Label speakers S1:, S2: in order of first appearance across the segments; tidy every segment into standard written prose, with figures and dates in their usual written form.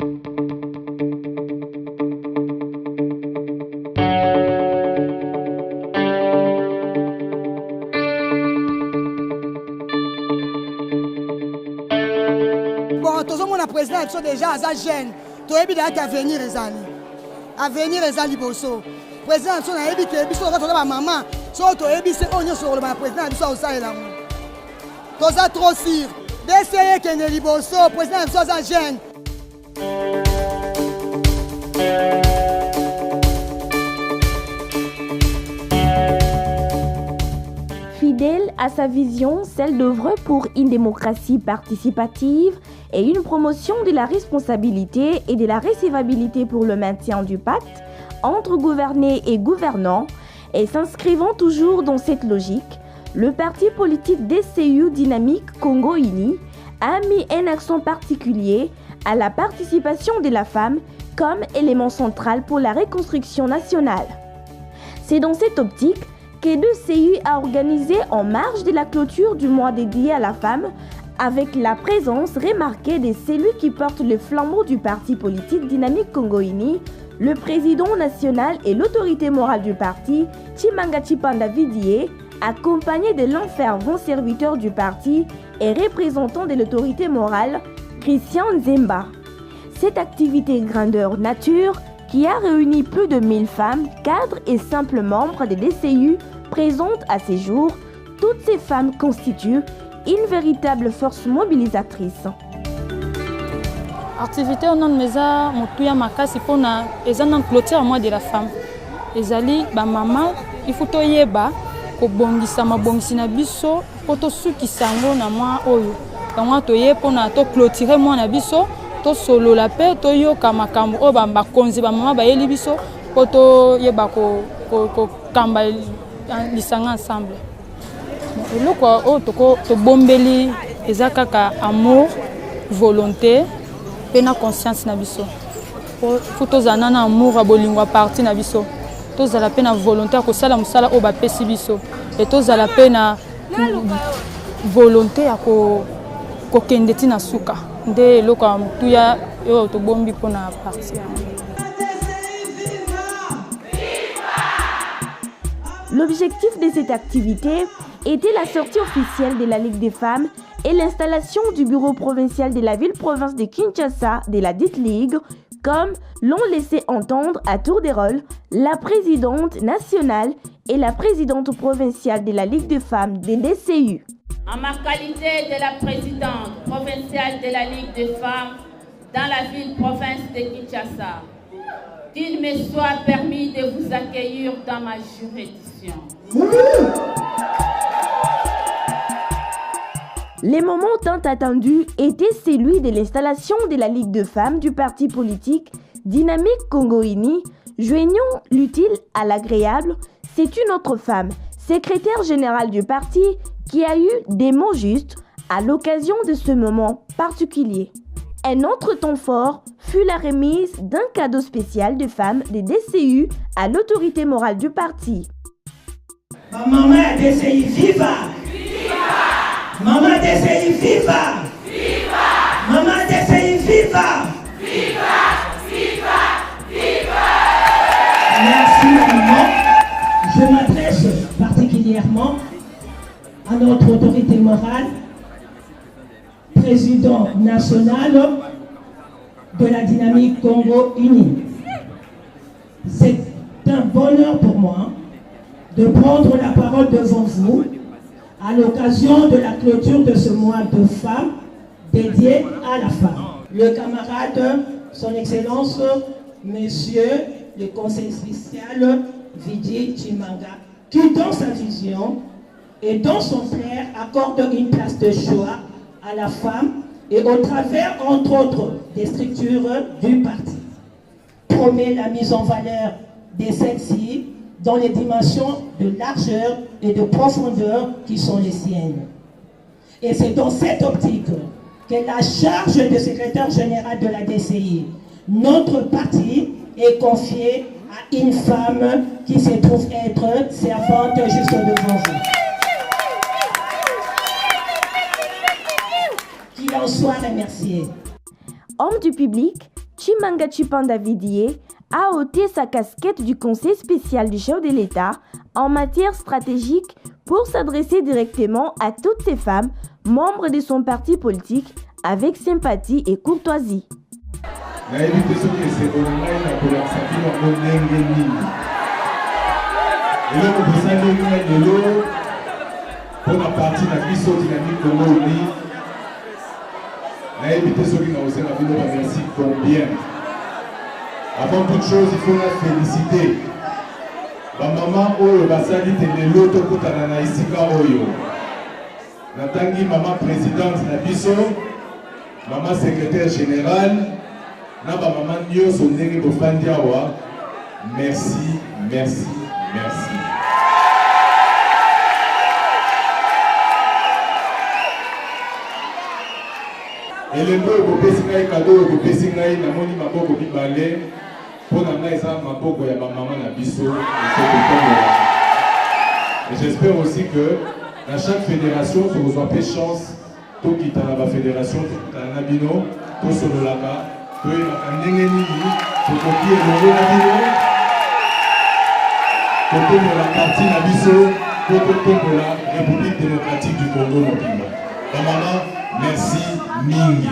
S1: Bon, tout le monde a président déjà à sa jeune. Tout le monde a venir les amis. À venir les amis bosso. Président son a évité biso ka tola maman. So to ebise onyo sur le président biso ça là. Tout ça trop sûr. D'essayer que ne liboso président biso sa jeune.
S2: Fidèle à sa vision, celle d'œuvrer pour une démocratie participative et une promotion de la responsabilité et de la recevabilité pour le maintien du pacte entre gouvernés et gouvernants, et s'inscrivant toujours dans cette logique, le parti politique DCU Dynamique Congo-Uni a mis un accent particulier à la participation de la femme comme élément central pour la reconstruction nationale. C'est dans cette optique que DCU a organisé en marge de la clôture du mois dédié à la femme, avec la présence remarquée de celui qui porte le flambeau du parti politique Dynamique Congo-Uni, le président national et l'autorité morale du parti, Chimanga Chipanda Vidier, accompagné de l'enfervant serviteur du parti et représentant de l'autorité morale, Christian Nzemba. Cette activité grandeur nature, qui a réuni plus de 1000 femmes, cadres et simples membres des DCU présentes à ces jours, toutes ces femmes constituent une véritable force mobilisatrice.
S3: Activité au nom de Mesa Moutouya Makasi pour na ezana clôture moi de la femme. Ezali ba maman il faut toyeba ko bongisa mabongisi na biso poto suki sango na moi oyo. Bango toye pona to clôturer moi na biso to solo la paix to yo kamakambo o ba konzi ba maman ba yeli biso poto yeba ko kamba lisanga ensemble. Le quoi to bombeli ezaka ka amour, volonté, pena conscience na biso. Faut tozana na amour abolingo parti na biso. Tozala pena volonté ko sala musala o ba pesi biso. Et tozala pena volonté ko kendeti na suka. Nde loko amtuya yo to bombi pona parti.
S2: L'objectif de cette activité était la sortie officielle de la Ligue des femmes et l'installation du bureau provincial de la ville-province de Kinshasa de la dite Ligue, comme l'ont laissé entendre à tour de rôle la présidente nationale et la présidente provinciale de la Ligue des femmes des DCU.
S4: En ma qualité de la présidente provinciale de la Ligue des femmes dans la ville-province de Kinshasa, qu'il me soit permis de vous accueillir dans ma juridiction.
S2: Les moments tant attendus étaient celui de l'installation de la Ligue de femmes du parti politique Dynamique Congo-Uni, joignant l'utile à l'agréable. C'est une autre femme, secrétaire générale du parti, qui a eu des mots justes à l'occasion de ce moment particulier. Un autre temps fort fut la remise d'un cadeau spécial de femmes des DCU à l'autorité morale du parti.
S5: Maman DCI, viva! Viva! Maman DCI, viva! Viva! Maman DCI, viva! Viva! Viva! Viva! Merci maman. Je m'adresse particulièrement à notre autorité morale, président national de la Dynamique Congo-Uni. C'est un bonheur pour moi de prendre la parole devant vous à l'occasion de la clôture de ce mois de femmes dédié à la femme. Le camarade, son Excellence, Monsieur le Conseil spécial Vidier Chimanga, qui dans sa vision et dans son flair accorde une place de choix à la femme et au travers, entre autres, des structures du parti, promet la mise en valeur de celle-ci dans les dimensions de largeur et de profondeur qui sont les siennes. Et c'est dans cette optique que la charge de secrétaire général de la DCI, notre parti, est confiée à une femme qui se trouve être servante juste devant vous. Qu'il en soit remercié.
S2: Homme du public, Chimanga Chipanda Vidier a ôté sa casquette du conseil spécial du chef de l'État en matière stratégique pour s'adresser directement à toutes ces femmes membres de son parti politique avec sympathie et courtoisie.
S6: Merci combien. Avant toute chose, il faut la féliciter. La maman Oyo Basali Telelo Tokutana na Isika Oyo. Natangi maman présidente na biso, maman secrétaire générale, naba maman Nyo Sondenge Bofandiawa. Merci, merci, merci. Et le mot au Pessingaï cadeau au Pessingaï n'a moni maboko bibalé pour n'amener ça maboko ya maman na biso. Et j'espère aussi que dans chaque fédération, vous vous avez chance, tout qui est dans la fédération, tout dans la bino, tout sur le lac, tout est en Nengeni, tout qui est le Nabino, tout de la partie Nabiso, tout de la République démocratique du Congo Mobimba. Maman, merci Mingi.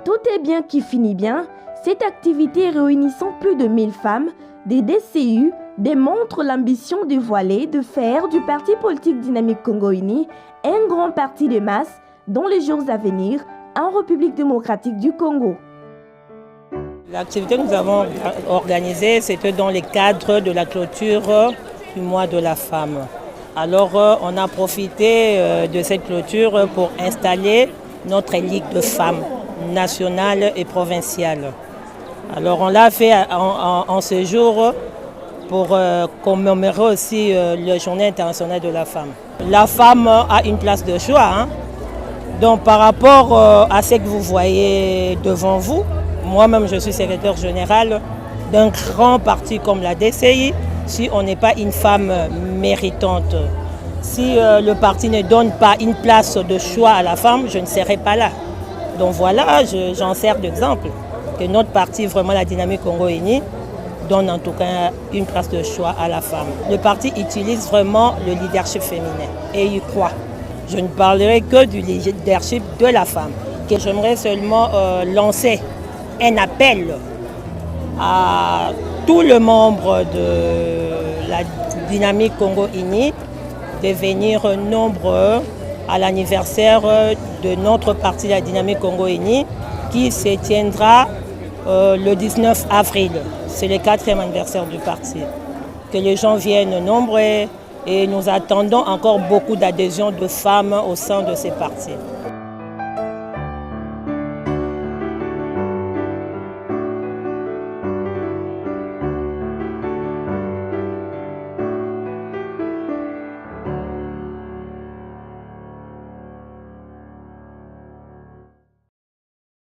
S2: Tout est bien qui finit bien. Cette activité réunissant plus de 1000 femmes, des DCU, démontre l'ambition dévoilée de faire du parti politique Dynamique Congo Uni un grand parti de masse dans les jours à venir en République démocratique du Congo.
S7: L'activité que nous avons organisée, c'était dans le cadre de la clôture du mois de la femme. Alors on a profité de cette clôture pour installer notre ligue de femmes nationale et provinciale. Alors on l'a fait en ce jour pour commémorer aussi la Journée internationale de la femme. La femme a une place de choix. Hein? Donc par rapport à ce que vous voyez devant vous, moi-même je suis secrétaire général d'un grand parti comme la DCI. Si on n'est pas une femme méritante, si le parti ne donne pas une place de choix à la femme, je ne serai pas là. Donc voilà, j'en sers d'exemple, que notre parti, vraiment la Dynamique Congo Uni, donne en tout cas une place de choix à la femme. Le parti utilise vraiment le leadership féminin et y croit. Je ne parlerai que du leadership de la femme. J'aimerais seulement lancer un appel à tous les membres de la Dynamique Congo Uni de venir nombreux à l'anniversaire de notre parti la Dynamique Congo Uni qui se tiendra le 19 avril. C'est le 4e anniversaire du parti. Que les gens viennent nombreux et nous attendons encore beaucoup d'adhésions de femmes au sein de ces partis.